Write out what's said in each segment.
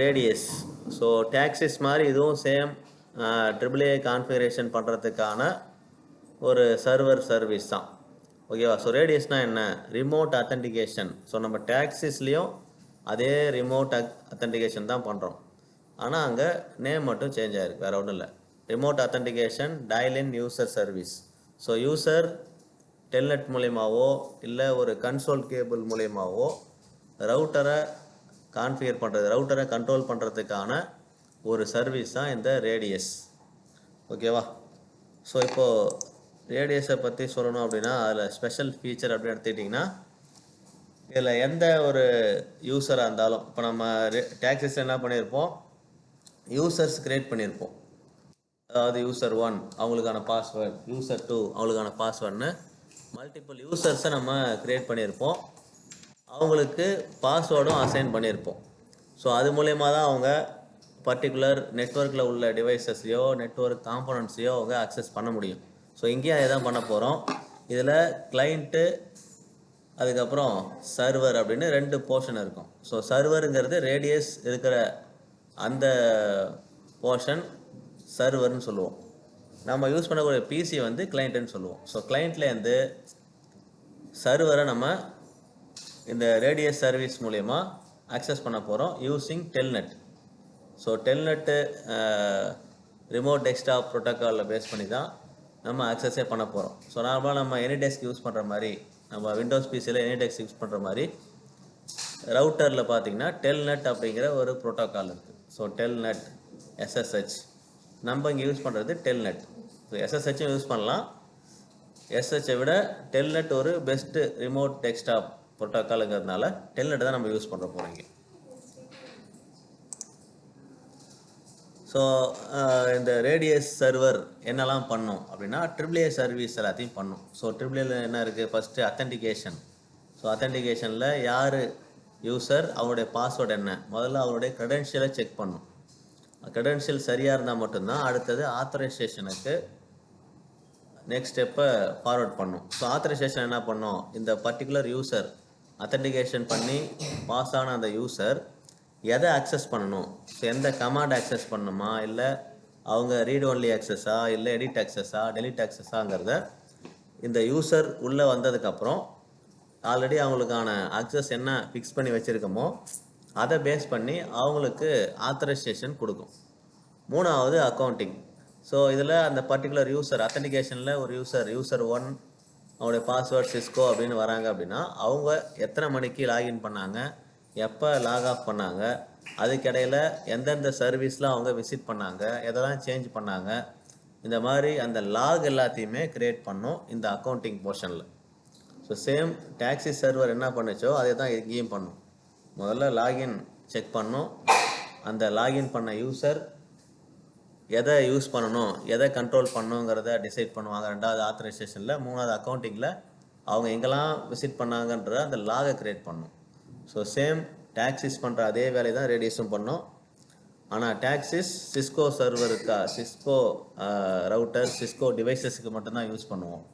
Radius. So taxis மாதிரி இதுவும் same AAA configuration பண்ணுறதுக்கான ஒரு சர்வர் சர்வீஸ் தான். ஓகேவா? ஸோ ரேடியஸ்னால் என்ன? Remote authentication. ஸோ நம்ம டேக்ஸிஸ்லேயும் அதே ரிமோட் அத்தன்டிகேஷன் தான் பண்ணுறோம். ஆனால் அங்கே நேம் மட்டும் சேஞ்ச் ஆகிருக்கு, வேறு ஒன்றும் இல்லை. Remote authentication dial in user service. So user telnet மூலியமாவோ இல்லை ஒரு கன்சோல் கேபிள் மூலியமாவோ ரவுட்டரை கான்ஃபிகர் பண்ணுறது, ரவுட்டரை கண்ட்ரோல் பண்ணுறதுக்கான ஒரு சர்வீஸ் தான் இந்த ரேடியஸ். ஓகேவா? ஸோ இப்போது ரேடியஸை பற்றி சொல்லணும் அப்படின்னா அதில் ஸ்பெஷல் ஃபீச்சர் அப்படின்னு எடுத்துக்கிட்டிங்கன்னா, இதில் எந்த ஒரு யூஸராக இருந்தாலும், இப்போ நம்ம டேக்ஸிஸ் என்ன பண்ணியிருப்போம், யூசர்ஸ் கிரியேட் பண்ணியிருப்போம். அதாவது யூசர் 1 அவங்களுக்கான பாஸ்வேர்டு, யூசர் 2 அவங்களுக்கான பாஸ்வேர்டுன்னு மல்டிபிள் யூசர்ஸை நம்ம கிரியேட் பண்ணியிருப்போம். அவங்களுக்கு பாஸ்வேர்டும் அசைன் பண்ணியிருப்போம். ஸோ அது மூலயமா தான் அவங்க பர்டிகுலர் நெட்வொர்க்கில் உள்ள டிவைசஸ்லையோ நெட்வொர்க் காம்போனன்ட்ஸையோ அவங்க அக்சஸ் பண்ண முடியும். ஸோ இங்கேயும் அதை தான் பண்ண போகிறோம். இதில் கிளைண்ட்டு அதுக்கப்புறம் சர்வர் அப்படின்னு 2 போர்ஷன் இருக்கும். ஸோ சர்வருங்கிறது ரேடியஸ் இருக்கிற அந்த போர்ஷன் சர்வர்னு சொல்லுவோம். நம்ம யூஸ் பண்ணக்கூடிய பிசி வந்து கிளைண்ட்டுன்னு சொல்லுவோம். ஸோ கிளைண்ட்லேருந்து சர்வரை நம்ம இந்த ரேடியஸ் சர்வீஸ் மூலயமா அக்சஸ் பண்ண போகிறோம் using telnet. So telnet remote desktop ப்ரோட்டோக்காலில் பேஸ் பண்ணி தான் நம்ம அக்சஸே பண்ண போகிறோம். ஸோ நார்மலாக நம்ம எனிடெஸ்க் யூஸ் பண்ணுற மாதிரி, நம்ம விண்டோஸ் பிசியில் எனிடெஸ்க் யூஸ் பண்ணுற மாதிரி ரவுட்டரில் பார்த்தீங்கன்னா டெல்நெட் அப்படிங்கிற ஒரு ப்ரோட்டோக்கால் இருக்குது. ஸோ டெல்நெட் SSH, நம்ம இங்கே யூஸ் பண்ணுறது டெல்நெட். ஸோ SSHம் யூஸ் பண்ணலாம். SSHை விட டெல்நெட் ஒரு பெஸ்ட்டு ரிமோட் டெஸ்க்டாப் ப்ரோட்டோக்காலுங்கிறதுனால டெல்நெட் தான் நம்ம யூஸ் பண்ணுற போகிறோம். ஸோ இந்த ரேடியஸ் சர்வர் என்னெல்லாம் பண்ணும் அப்படின்னா AAA சர்வீஸ் எல்லாத்தையும் பண்ணும். ஸோ AAAல என்ன இருக்குது? First authentication. ஸோ அத்தன்டிகேஷனில் யார் யூசர், அவருடைய பாஸ்வேர்டு என்ன, முதல்ல அவருடைய க்ரெடென்ஷியலை செக் பண்ணும். க்ரெடென்ஷியல் சரியாக இருந்தால் மட்டும்தான் அடுத்தது ஆத்தரைசேஷனுக்கு நெக்ஸ்ட் ஸ்டெப்பை ஃபார்வர்ட் பண்ணும். ஸோ ஆத்தரைசேஷன் என்ன பண்ணும்? இந்த பர்டிகுலர் யூசர் அத்தன்டிகேஷன் பண்ணி பாஸ் ஆன அந்த யூசர் எதை அக்சஸ் பண்ணணும், ஸோ எந்த கமாண்ட் அக்சஸ் பண்ணணுமா, இல்லை அவங்க ரீட் ஒன்லி அக்சஸா, இல்லை எடிட் அக்சஸா, டெலிட் அக்சஸாங்கிறத இந்த யூசர் உள்ளே வந்ததுக்கப்புறம் ஆல்ரெடி அவங்களுக்கான அக்சஸ் என்ன ஃபிக்ஸ் பண்ணி வச்சுருக்கோமோ அதை பேஸ் பண்ணி அவங்களுக்கு ஆத்தரைசேஷன் கொடுக்கும். மூணாவது அக்கௌண்டிங். ஸோ இதில் அந்த பர்டிகுலர் யூசர் அத்தன்டிகேஷனில் ஒரு யூசர் 1 அவங்களுடைய பாஸ்வேர்ட் சிஸ்கோ அப்படின்னு வராங்க அப்படின்னா அவங்க எத்தனை மணிக்கு லாகின் பண்ணாங்க, எப்போ லாக் ஆஃப் பண்ணாங்க, அதுக்கிடையில் எந்தெந்த சர்வீஸில் அவங்க விசிட் பண்ணாங்க, எதெல்லாம் சேஞ்ச் பண்ணாங்க, இந்த மாதிரி அந்த லாக் எல்லாத்தையுமே க்ரியேட் பண்ணும் இந்த அக்கௌண்டிங் போர்ஷனில். ஸோ சேம் டாக்ஸி சர்வர் என்ன பண்ணுச்சோ அதே தான் இங்கேயும் பண்ணும். முதல்ல லாகின் செக் பண்ணும், அந்த லாகின் பண்ண யூசர் எதை யூஸ் பண்ணணும், எதை கண்ட்ரோல் பண்ணணுங்கிறத டிசைட் பண்ணுவாங்க. ரெண்டாவது ஆத்தரைசேஷனில், மூணாவது அக்கௌண்டிங்கில் அவங்க எங்கெல்லாம் விசிட் பண்ணாங்கன்ற அந்த லாகை க்ரியேட் பண்ணும். ஸோ சேம் டாக்ஸிஸ் பண்ணுற அதே வேலையை தான் ரேடியஸும் பண்ணோம். ஆனால் டாக்ஸிஸ் சிஸ்கோ சர்வருக்கா, சிஸ்கோ ரவுட்டர், சிஸ்கோ டிவைசஸுக்கு மட்டும்தான் யூஸ் பண்ணுவோம்.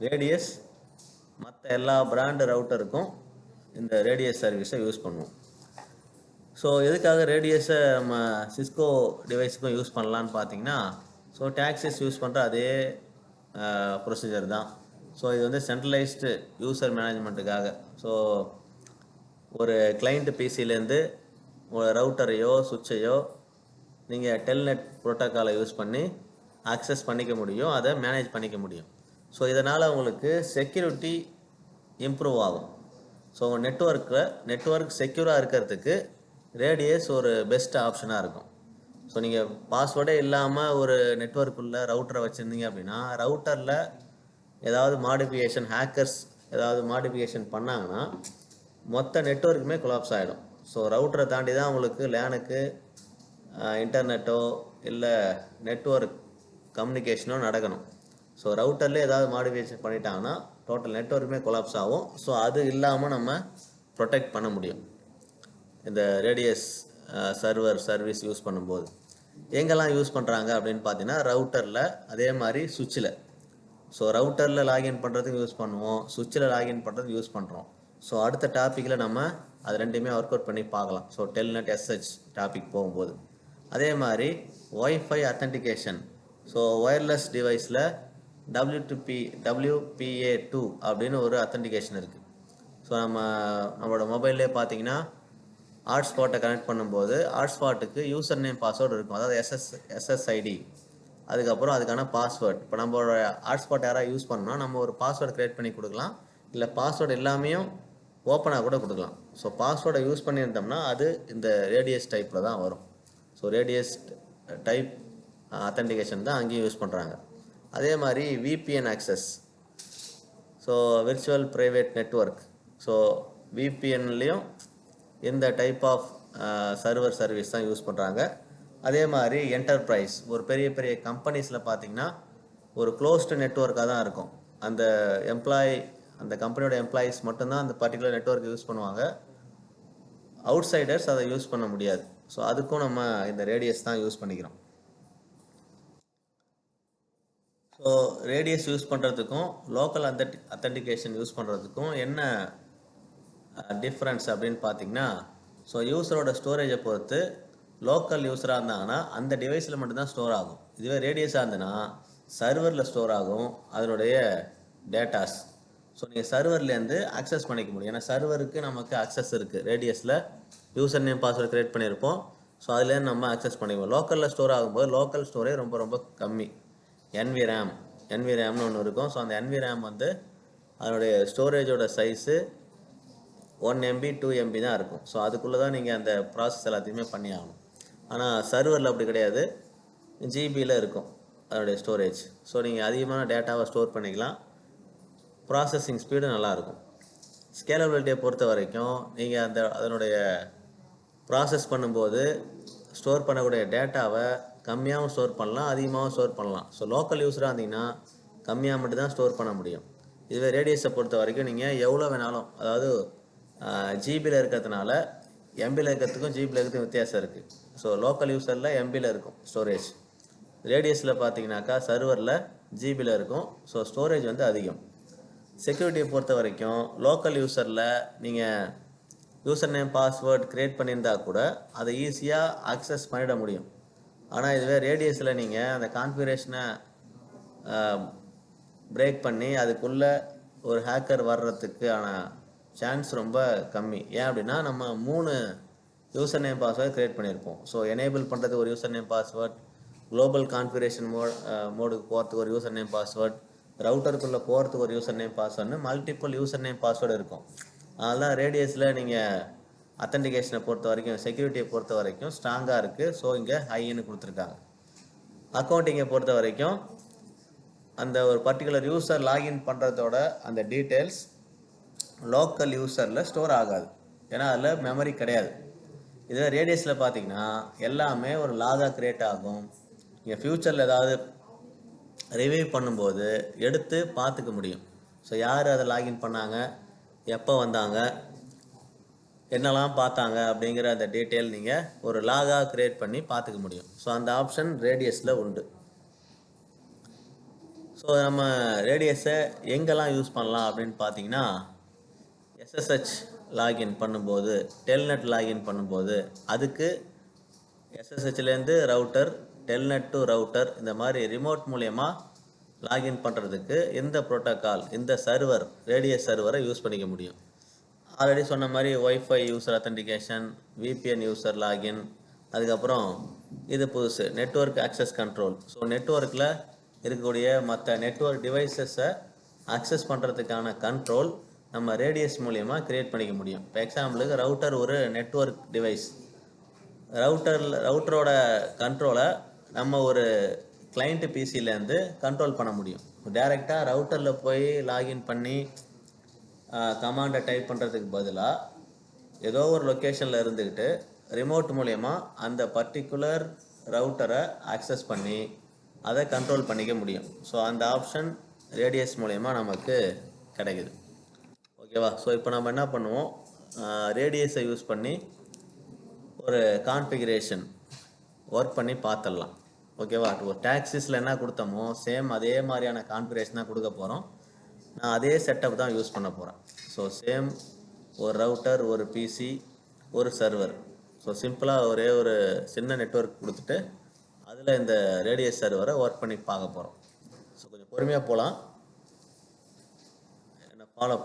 ரேடியஸ் மற்ற எல்லா பிராண்டு ரவுட்டருக்கும் இந்த ரேடியஸ் சர்வீஸை யூஸ் பண்ணுவோம். ஸோ எதுக்காக ரேடியஸை நம்ம சிஸ்கோ டிவைஸுக்கும் யூஸ் பண்ணலான்னு பார்த்தீங்கன்னா, ஸோ டாக்ஸிஸ் யூஸ் பண்ணுற அதே ப்ரொசீஜர் தான். ஸோ இது வந்து சென்ட்ரலைஸ்டு யூசர் மேனேஜ்மெண்ட்டுக்காக. ஸோ ஒரு கிளைண்ட்டு பிசிலேருந்து ஒரு ரவுட்டரையோ சுவிட்சையோ நீங்கள் டெல்நெட் ப்ரோட்டோக்காலை யூஸ் பண்ணி அக்சஸ் பண்ணிக்க முடியும், அதை மேனேஜ் பண்ணிக்க முடியும். ஸோ இதனால் உங்களுக்கு செக்யூரிட்டி இம்ப்ரூவ் ஆகும். ஸோ உங்கள் நெட்வொர்க் செக்யூராக இருக்கிறதுக்கு ரேடியஸ் ஒரு பெஸ்ட் ஆப்ஷனாக இருக்கும். ஸோ நீங்கள் பாஸ்வேர்டே இல்லாமல் ஒரு நெட்வொர்க்குள்ள ரவுட்டரை வச்சுருந்தீங்க அப்படின்னா ரவுட்டரில் ஏதாவது மாடிஃபிகேஷன், ஹேக்கர்ஸ் ஏதாவது மாடிஃபிகேஷன் பண்ணாங்கன்னா மொத்த நெட்வொர்க்குமே கொலாப்ஸ் ஆகிடும். ஸோ ரவுட்டரை தாண்டி தான் உங்களுக்கு லேனுக்கு இன்டர்நெட்டோ இல்லை நெட்வொர்க் கம்யூனிகேஷனோ நடக்கணும். ஸோ ரவுட்டரில் ஏதாவது மாடிஃபிகேஷன் பண்ணிட்டாங்கன்னா டோட்டல் நெட்வொர்க்குமே கொலாப்ஸ் ஆகும். ஸோ அது இல்லாமல் நம்ம ப்ரொடெக்ட் பண்ண முடியும் இந்த ரேடியஸ் சர்வர் சர்வீஸ் யூஸ் பண்ணும்போது. எங்கெல்லாம் யூஸ் பண்ணுறாங்க அப்படின்னு பார்த்தீங்கன்னா ரவுட்டரில், அதே மாதிரி சுவிட்சில். ஸோ ரவுட்டரில் லாகின் பண்ணுறதுக்கு யூஸ் பண்ணுவோம், சுவிட்சில் லாகின் பண்ணுறதுக்கு யூஸ் பண்ணுறோம். ஸோ அடுத்த டாப்பிக்கில் நம்ம அது ரெண்டுமே ஒர்க் அவுட் பண்ணி பார்க்கலாம். ஸோ டெல்நெட் எஸ்ஹெச் டாபிக் போகும்போது அதே மாதிரி ஒய்ஃபை அத்தன்டிகேஷன். ஸோ ஒயர்லெஸ் டிவைஸில் WPA2 அப்படின்னு ஒரு அத்தன்டிகேஷன் இருக்குது. ஸோ நம்மளோட மொபைல்லே பார்த்தீங்கன்னா ஹாட்ஸ்பாட்டை கனெக்ட் பண்ணும்போது ஹாட்ஸ்பாட்டுக்கு யூசர் நேம் பாஸ்வேர்டு இருக்கும், அதாவது SSID, அதுக்கப்புறம் அதுக்கான பாஸ்வேர்டு. இப்போ நம்மளோட ஹாட்ஸ்பாட் யாராவது யூஸ் பண்ணோம்னா நம்ம ஒரு பாஸ்வேர்டு க்ரியேட் பண்ணி கொடுக்கலாம், இல்லை பாஸ்வேர்டு எல்லாமையும் ஓப்பனாக கூட கொடுக்கலாம். ஸோ பாஸ்வேர்டை யூஸ் பண்ணியிருந்தோம்னா அது இந்த ரேடியஸ் டைப்பில் தான் வரும். ஸோ ரேடியஸ் டைப் அத்தன்டிகேஷன் தான் அங்கேயும் யூஸ் பண்ணுறாங்க. அதே மாதிரி VPN access, so virtual private network. So VPNலேயும் இந்த டைப் ஆஃப் சர்வர் சர்வீஸ் தான் யூஸ் பண்ணுறாங்க. அதே மாதிரி என்டர்பிரைஸ், ஒரு பெரிய பெரிய கம்பெனிஸில் பார்த்தீங்கன்னா ஒரு க்ளோஸ்டு நெட்வொர்க்காக தான் இருக்கும். அந்த அந்த கம்பெனியோட எம்ப்ளாயீஸ் மட்டும்தான் அந்த பர்டிகுலர் நெட்வொர்க் யூஸ் பண்ணுவாங்க, அவுட் சைடர்ஸ் அதை யூஸ் பண்ண முடியாது. ஸோ அதுக்கும் நம்ம இந்த ரேடியஸ் தான் யூஸ் பண்ணிக்கிறோம். ஸோ ரேடியஸ் யூஸ் பண்ணுறதுக்கும் லோக்கல் அத்தன்டிகேஷன் யூஸ் பண்ணுறதுக்கும் என்ன டிஃப்ரென்ஸ் அப்படின்னு பார்த்தீங்கன்னா, ஸோ யூஸரோட ஸ்டோரேஜை பொறுத்து லோக்கல் யூஸராக இருந்தாங்கன்னா அந்த டிவைஸில் மட்டும்தான் ஸ்டோர் ஆகும். இதுவே ரேடியஸாக இருந்ததுன்னா சர்வரில் ஸ்டோர் ஆகும் அதனுடைய டேட்டாஸ். ஸோ நீங்கள் சர்வர்லேருந்து ஆக்சஸ் பண்ணிக்க முடியும். ஏன்னா சர்வருக்கு நமக்கு ஆக்சஸ் இருக்குது, ரேடியஸில் யூசர் நேம் பாஸ்வேர்டு க்ரியேட் பண்ணியிருப்போம். ஸோ அதுலேருந்து நம்ம ஆக்சஸ் பண்ணிக்குவோம். லோக்கலில் ஸ்டோர் ஆகும்போது லோக்கல் ஸ்டோரேஜ் ரொம்ப ரொம்ப கம்மி. NVRAMனு ஒன்று இருக்கும். ஸோ அந்த NVRAM வந்து அதனுடைய ஸ்டோரேஜோட சைஸு 1 MB 2 MB தான் இருக்கும். ஸோ அதுக்குள்ளே தான் நீங்கள் அந்த ப்ராசஸ் எல்லாத்தையுமே பண்ணி ஆகணும். ஆனால் சர்வரில் அப்படி கிடையாது, ஜிபியில் இருக்கும் அதனுடைய ஸ்டோரேஜ். ஸோ நீங்கள் அதிகமான டேட்டாவை ஸ்டோர் பண்ணிக்கலாம், ப்ராசஸிங் ஸ்பீடு நல்லாயிருக்கும். ஸ்கேலபிலிட்டியை பொறுத்த வரைக்கும் நீங்கள் அதனுடைய ப்ராசஸ் பண்ணும்போது ஸ்டோர் பண்ணக்கூடிய டேட்டாவை கம்மியாகவும் ஸ்டோர் பண்ணலாம், அதிகமாகவும் ஸ்டோர் பண்ணலாம். ஸோ லோக்கல் யூஸராக இருந்தீங்கன்னா கம்மியாக மட்டும்தான் ஸ்டோர் பண்ண முடியும். இதுவே ரேடியஸை பொறுத்த வரைக்கும் நீங்கள் எவ்வளோ வேணாலும், அதாவது ஜிபியில் இருக்கிறதுனால MBயில் இருக்கிறதுக்கும் ஜிபியில் இருக்கிறதுக்கும் வித்தியாசம் இருக்குது. ஸோ லோக்கல் யூஸரில் MBயில் இருக்கும் ஸ்டோரேஜ், ரேடியஸில் பார்த்தீங்கன்னாக்கா சர்வரில் ஜிபியில் இருக்கும். ஸோ ஸ்டோரேஜ் வந்து அதிகம். செக்யூரிட்டியை பொறுத்த வரைக்கும் லோக்கல் யூஸரில் நீங்கள் யூசர் நேம் பாஸ்வேர்டு க்ரியேட் பண்ணியிருந்தா கூட அதை ஈஸியாக ஆக்சஸ் பண்ணிட முடியும். ஆனால் இதுவே ரேடியஸில் நீங்கள் அந்த கான்ஃபிகரேஷனை பிரேக் பண்ணி அதுக்குள்ளே ஒரு ஹேக்கர் வர்றதுக்கான சான்ஸ் ரொம்ப கம்மி. ஏன் அப்படின்னா நம்ம 3 யூசர் நேம் பாஸ்வேர்டு க்ரியேட் பண்ணியிருப்போம். ஸோ எனேபிள் பண்ணுறதுக்கு ஒரு user name password, global configuration மோடுக்கு போகிறதுக்கு ஒரு யூசர் நேம் பாஸ்வேர்ட், ரவுட்டருக்குள்ளே போகிறதுக்கு ஒரு யூசர் நேம் பாஸ்வேர்டுன்னு மல்டிபிள் யூசர் நேம் பாஸ்வேர்டு இருக்கும். அதெல்லாம் ரேடியஸில் நீங்கள் அத்தன்டிகேஷனை பொறுத்த வரைக்கும், செக்யூரிட்டியை பொறுத்த வரைக்கும் ஸ்ட்ராங்காக இருக்குது. ஸோ இங்கே ஹைன்னு கொடுத்துருக்காங்க. அக்கௌண்டிங்கை பொறுத்த வரைக்கும் அந்த ஒரு பர்டிகுலர் யூசர் லாகின் பண்ணுறதோட அந்த டீட்டெயில்ஸ் லோக்கல் யூசரில் ஸ்டோர் ஆகாது, ஏன்னா அதில் மெமரி கிடையாது. இதுவே ரேடியஸில் பார்த்தீங்கன்னா எல்லாமே ஒரு லாகாக க்ரியேட் ஆகும். நீங்கள் ஃப்யூச்சரில் ஏதாவது ரிவ்யூ பண்ணும்போது எடுத்து பார்த்துக்க முடியும். ஸோ யார் அதை லாகின் பண்ணாங்க, எப்போ வந்தாங்க, என்னெல்லாம் பார்த்தாங்க அப்படிங்கிற அந்த டீட்டெயில் நீங்கள் ஒரு லாகாக க்ரியேட் பண்ணி பார்த்துக்க முடியும். ஸோ அந்த ஆப்ஷன் ரேடியஸில் உண்டு. ஸோ நம்ம ரேடியஸை எங்கெல்லாம் யூஸ் பண்ணலாம் அப்படின்னு பார்த்தீங்கன்னா, SSH லாகின் பண்ணும்போது, டெல்நெட் லாகின் பண்ணும்போது அதுக்கு SSHலேருந்து ரவுட்டர், டெல்நெட் டு ரவுட்டர், இந்த மாதிரி ரிமோட் மூலயமா லாகின் பண்ணுறதுக்கு இந்த ப்ரோட்டோக்கால், இந்த சர்வர், ரேடியஸ் சர்வரை யூஸ் பண்ணிக்க முடியும். ஆல்ரெடி சொன்ன மாதிரி wifi user authentication, VPN user login, அதுக்கப்புறம் இது புதுசு நெட்வொர்க் ஆக்சஸ் கண்ட்ரோல். ஸோ நெட்வொர்க்கில் இருக்கக்கூடிய மற்ற நெட்வொர்க் டிவைசஸை ஆக்சஸ் பண்ணுறதுக்கான கண்ட்ரோல் நம்ம ரேடியஸ் மூலயமா க்ரியேட் பண்ணிக்க முடியும். இப்போ எக்ஸாம்பிளுக்கு ரவுட்டர் ஒரு நெட்வொர்க் டிவைஸ், ரவுட்டரோட கண்ட்ரோலை நம்ம ஒரு கிளைண்ட்டு பிசிலேருந்து கண்ட்ரோல் பண்ண முடியும். டைரெக்டாக ரவுட்டரில் போய் லாகின் பண்ணி கமாண்டை டைப் பண்ணுறதுக்கு பதிலாக ஏதோ ஒரு லொக்கேஷனில் இருந்துக்கிட்டு ரிமோட் மூலயமா அந்த பர்டிகுலர் ரவுட்டரை ஆக்சஸ் பண்ணி அதை கண்ட்ரோல் பண்ணிக்க முடியும். ஸோ அந்த ஆப்ஷன் ரேடியஸ் மூலயமா நமக்கு கிடைக்குது. ஓகேவா? ஸோ இப்போ நம்ம என்ன பண்ணுவோம், ரேடியஸை யூஸ் பண்ணி ஒரு கான்ஃபிகரேஷன் ஒர்க் பண்ணி பார்த்துடலாம். ஓகேவா? ஒரு டாக்ஸிஸில் என்ன கொடுத்தோமோ சேம் அதே மாதிரியான கான்ஃபிகரேஷன் தான் கொடுக்க போகிறோம். நான் அதே செட்டப் தான் யூஸ் பண்ண போகிறேன். ஸோ சேம் ஒரு ரவுட்டர், ஒரு பிசி, ஒரு சர்வர். ஸோ சிம்பிளாக ஒரே ஒரு சின்ன நெட்வொர்க் கொடுத்துட்டு அதில் இந்த ரேடியஸ் சர்வரை ஒர்க் பண்ணி பார்க்க போகிறோம். ஸோ கொஞ்சம் பொறுமையாக போகலாம், என்ன ஃபாலோ